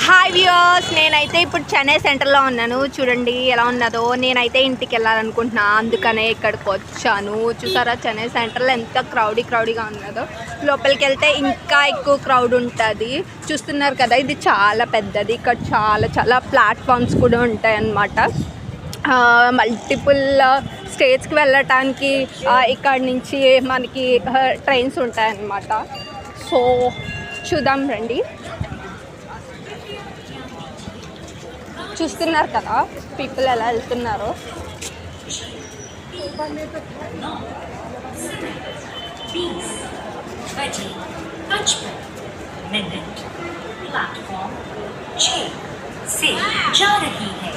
Hi viewers, నేనైతే ఇప్పుడు చెన్నై సెంటర్లో ఉన్నాను. చూడండి ఎలా ఉన్నదో. నేనైతే ఇంటికి వెళ్ళాలనుకుంటున్నా, అందుకనే ఇక్కడికి వచ్చాను. చూసారా చెన్నై సెంటర్లో ఎంత క్రౌడీగా ఉన్నదో. లోపలికి వెళ్తే ఇంకా ఎక్కువ క్రౌడ్ ఉంటుంది. చూస్తున్నారు కదా, ఇది చాలా పెద్దది. ఇక్కడ చాలా ప్లాట్ఫామ్స్ కూడా ఉంటాయి అన్నమాట. మల్టిపుల్ స్టేట్స్కి వెళ్ళటానికి ఇక్కడ నుంచి మనకి ట్రైన్స్ ఉంటాయన్నమాట. సో చూద్దాం రండి. చూస్తున్నారు కదా పీపుల్ ఎలా వెళ్తున్నారో. प्लेटफॉर्म 6 से जा रही है।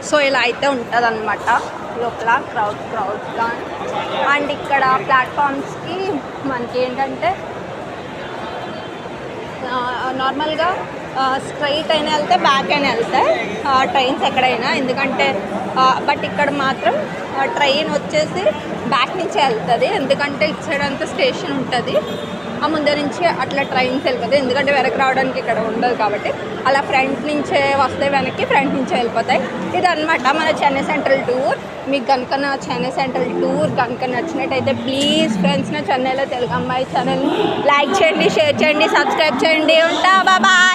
సో ఇలా అయితే ఉంటుంది అనమాట లోపల క్రౌడ్గా. అండ్ ఇక్కడ ప్లాట్ఫామ్స్కి మనకి ఏంటంటే నార్మల్గా స్ట్రైట్ అయినా వెళ్తే బ్యాక్ అయినా వెళ్తాయి ట్రైన్స్ ఎక్కడైనా. ఎందుకంటే బట్ ఇక్కడ మాత్రం ట్రైన్ వచ్చేసి బ్యాక్ నుంచే వెళ్తుంది. ఎందుకంటే ఇటు సైడ్ అంతా స్టేషన్ ఉంటుంది, ఆ ముందర నుంచి అట్లా ట్రైన్స్ వెళ్ళిపోతాయి. ఎందుకంటే వెనక్కి రావడానికి ఇక్కడ ఉండదు కాబట్టి అలా ఫ్రంట్ నుంచే వస్తాయి, వెనక్కి ఫ్రంట్ నుంచే వెళ్ళిపోతాయి. ఇది అనమాట మన చెన్నై సెంట్రల్ టూర్. మీకు కనుక నా చెన్నై సెంట్రల్ టూర్ కనుక నచ్చినట్టయితే ప్లీజ్ ఫ్రెండ్స్, నా చెన్నైలో తెలుగు అమ్మాయి ఛానల్ని లైక్ చేయండి, షేర్ చేయండి, సబ్స్క్రైబ్ చేయండి. ఉంటా, బాయ్.